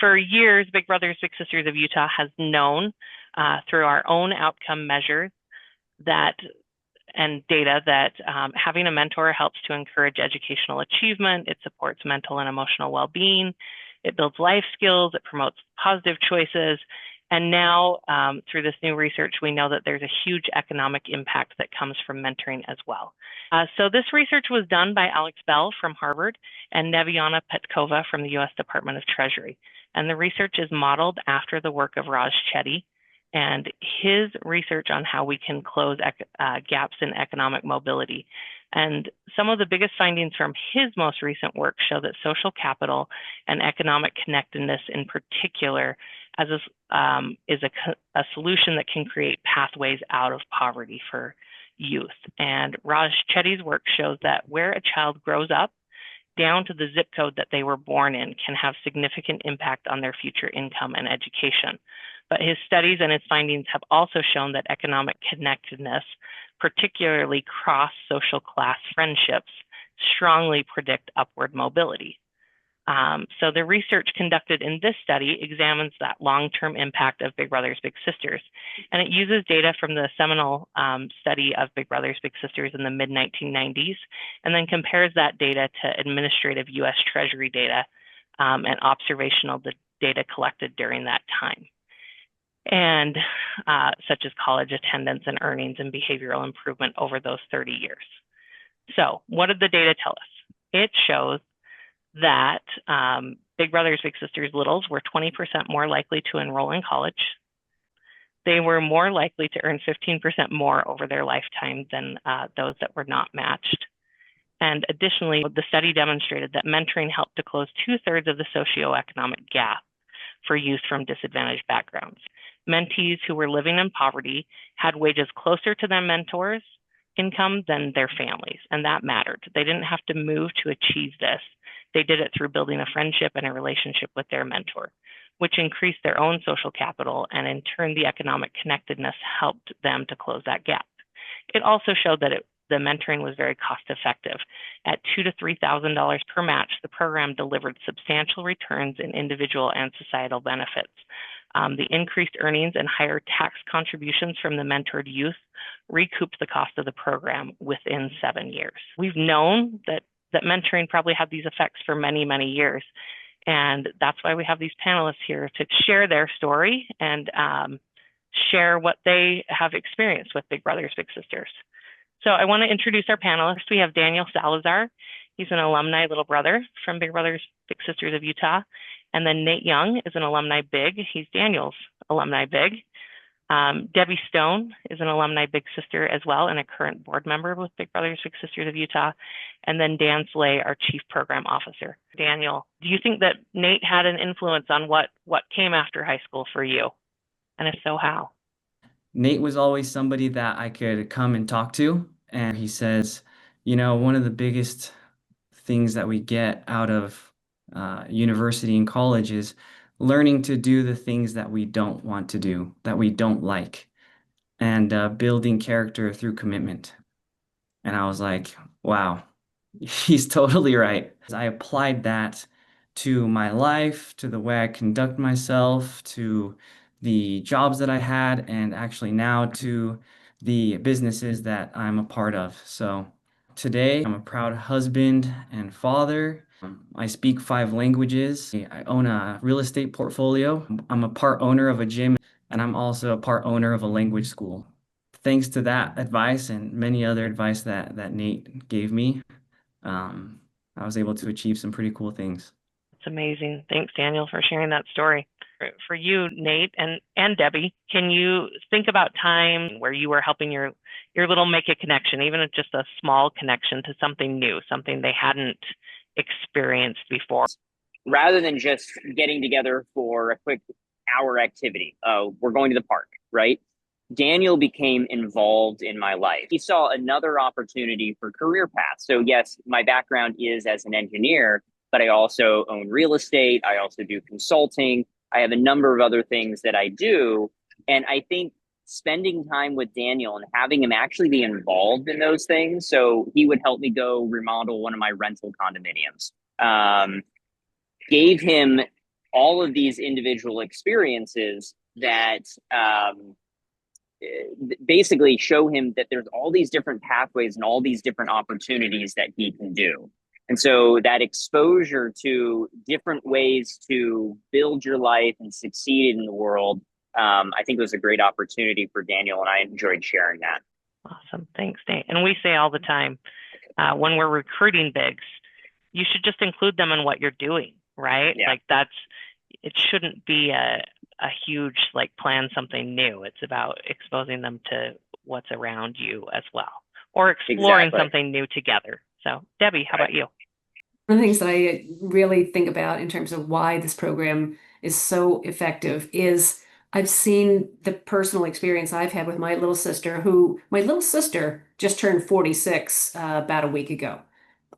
For years, Big Brothers Big Sisters of Utah has known through our own outcome measures that and data that having a mentor helps to encourage educational achievement. It supports mental and emotional well-being. It builds life skills. It promotes positive choices. And now through this new research, we know that there's a huge economic impact that comes from mentoring as well. So this research was done by Alex Bell from Harvard and Neviana Petkova from the US Department of Treasury. And the research is modeled after the work of Raj Chetty and his research on how we can close gaps in economic mobility. And some of the biggest findings from his most recent work show that social capital and economic connectedness in particular is a solution that can create pathways out of poverty for youth. And Raj Chetty's work shows that where a child grows up, down to the zip code that they were born in, can have significant impact on their future income and education. But his studies and his findings have also shown that economic connectedness, particularly cross-social class friendships, strongly predict upward mobility. So the research conducted in this study examines that long-term impact of Big Brothers Big Sisters, and it uses data from the seminal study of Big Brothers Big Sisters in the mid-1990s, and then compares that data to administrative US Treasury data and observational data collected during that time, and such as college attendance and earnings and behavioral improvement over those 30 years. So what did the data tell us? It shows that Big Brothers Big Sisters littles were 20% more likely to enroll in college. They were more likely to earn 15% more over their lifetime than those that were not matched. And additionally, the study demonstrated that mentoring helped to close 2/3 of the socioeconomic gap for youth from disadvantaged backgrounds. Mentees who were living in poverty had wages closer to their mentors' income than their families, and that mattered. They didn't have to move to achieve this. They did it through building a friendship and a relationship with their mentor, which increased their own social capital, and in turn, the economic connectedness helped them to close that gap. It also showed that the mentoring was very cost effective. At $2,000 to $3,000 per match, the program delivered substantial returns in individual and societal benefits. The increased earnings and higher tax contributions from the mentored youth recouped the cost of the program within 7 years. We've known that mentoring probably had these effects for many, many years. And that's why we have these panelists here to share their story and share what they have experienced with Big Brothers Big Sisters. So I want to introduce our panelists. We have Daniel Salazar. He's an alumni little brother from Big Brothers Big Sisters of Utah. And then Nate Young is an alumni big. He's Daniel's alumni big. Debbie Stone is an alumni big sister as well and a current board member with Big Brothers Big Sisters of Utah. And then Dan Slay, our chief program officer. Daniel, do you think that Nate had an influence on what came after high school for you? And if so, how? Nate was always somebody that I could come and talk to. And he says, one of the biggest things that we get out of university and college is learning to do the things that we don't want to do, that we don't like, and building character through commitment. And I was like, wow, he's totally right. I applied that to my life, to the way I conduct myself, to the jobs that I had, and actually now to the businesses that I'm a part of. So today, I'm a proud husband and father. I speak 5 languages. I own a real estate portfolio. I'm a part owner of a gym, and I'm also a part owner of a language school. Thanks to that advice and many other advice that Nate gave me, I was able to achieve some pretty cool things. It's amazing. Thanks, Daniel, for sharing that story. For you, Nate and Debbie, can you think about time where you were helping your little make a connection, even if just a small connection to something new, something they hadn't experienced before? Rather than just getting together for a quick hour activity, we're going to the park, right? Daniel became involved in my life. He saw another opportunity for career paths. So yes, my background is as an engineer, but I also own real estate. I also do consulting. I have a number of other things that I do. And I think spending time with Daniel and having him actually be involved in those things. So he would help me go remodel one of my rental condominiums. Gave him all of these individual experiences that basically show him that there's all these different pathways and all these different opportunities that he can do. And so that exposure to different ways to build your life and succeed in the world, I think was a great opportunity for Daniel, and I enjoyed sharing that. Awesome. Thanks, Nate. And we say all the time, when we're recruiting bigs, you should just include them in what you're doing, right? Yeah. Like it shouldn't be a huge, like, plan something new. It's about exposing them to what's around you as well, or exploring something new together. So Debbie, how about you? One of the things that I really think about in terms of why this program is so effective is I've seen the personal experience I've had with my little sister, my little sister just turned 46 about a week ago,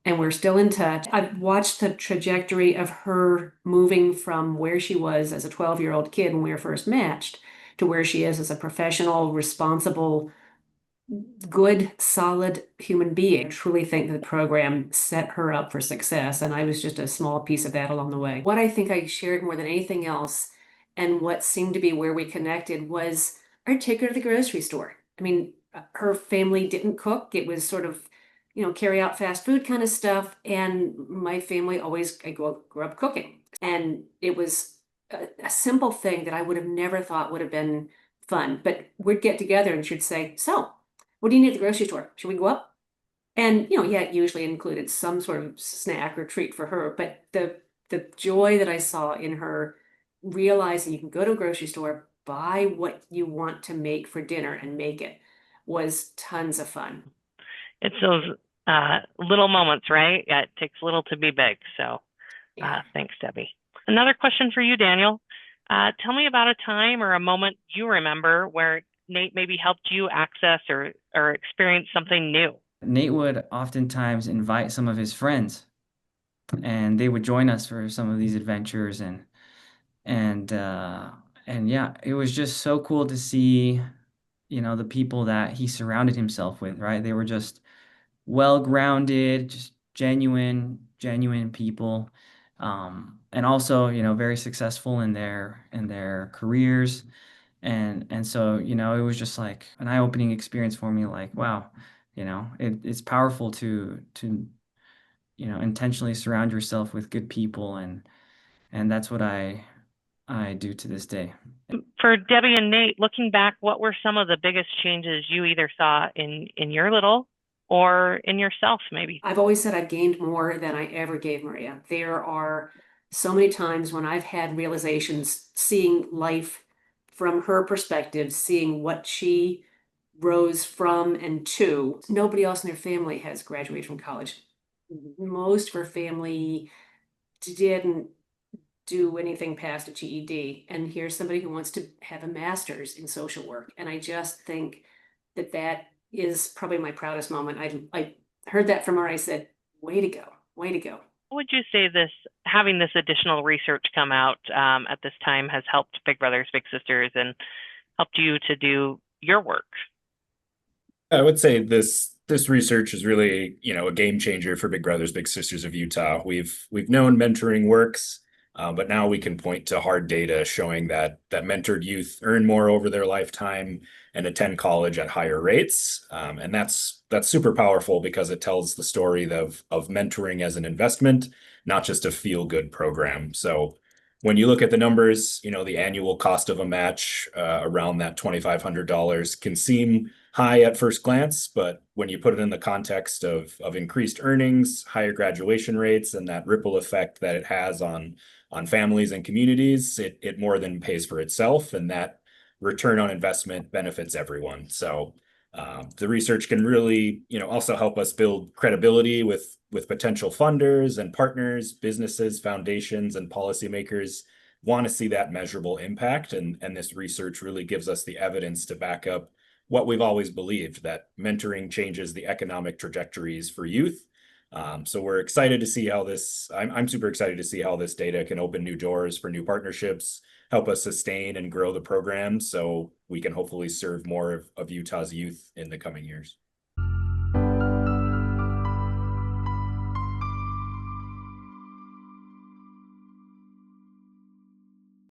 and we're still in touch. I've watched the trajectory of her moving from where she was as a 12-year-old kid when we were first matched to where she is as a professional, responsible, good, solid human being. I truly think the program set her up for success, and I was just a small piece of that along the way. What I think I shared more than anything else, and what seemed to be where we connected, was I'd take her to the grocery store. I mean, her family didn't cook. It was sort of, carry out fast food kind of stuff. And my family I grew up cooking. And it was a simple thing that I would have never thought would have been fun. But we'd get together and she'd say, "So, what do you need at the grocery store? Should we go up?" And, yeah, it usually included some sort of snack or treat for her. But the joy that I saw in her realizing you can go to a grocery store, buy what you want to make for dinner and make it, was tons of fun. It's those little moments, right? Yeah, it takes little to be big. So thanks, Debbie. Another question for you, Daniel. Tell me about a time or a moment you remember where Nate maybe helped you access or experience something new. Nate would oftentimes invite some of his friends, and they would join us for some of these adventures, and yeah, it was just so cool to see, the people that he surrounded himself with, right? They were just well-grounded, just genuine people, and also, very successful in their careers. And so, it was just like an eye-opening experience for me, like, wow, it's powerful to intentionally surround yourself with good people, and that's what I do to this day. For Debbie and Nate, looking back, what were some of the biggest changes you either saw in your little or in yourself, maybe? I've always said I've gained more than I ever gave Maria. There are so many times when I've had realizations, seeing life from her perspective, seeing what she rose from and to. Nobody else in their family has graduated from college. Most of her family didn't do anything past a GED. And here's somebody who wants to have a master's in social work. And I just think that is probably my proudest moment. I heard that from her. I said, way to go, way to go. What would you say having this additional research come out at this time has helped Big Brothers Big Sisters and helped you to do your work? I would say this research is really, a game changer for Big Brothers Big Sisters of Utah. We've known mentoring works, but now we can point to hard data showing that mentored youth earn more over their lifetime and attend college at higher rates. And that's super powerful because it tells the story of mentoring as an investment, not just a feel-good program. So when you look at the numbers, the annual cost of a match around that $2,500 can seem high at first glance, but when you put it in the context of increased earnings, higher graduation rates, and that ripple effect that it has on families and communities, it more than pays for itself, and that return on investment benefits everyone. So the research can really, also help us build credibility with potential funders and partners. Businesses, foundations, and policymakers want to see that measurable impact, and this research really gives us the evidence to back up what we've always believed, that mentoring changes the economic trajectories for youth. So we're excited to see how I'm super excited to see how this data can open new doors for new partnerships, help us sustain and grow the program so we can hopefully serve more of Utah's youth in the coming years.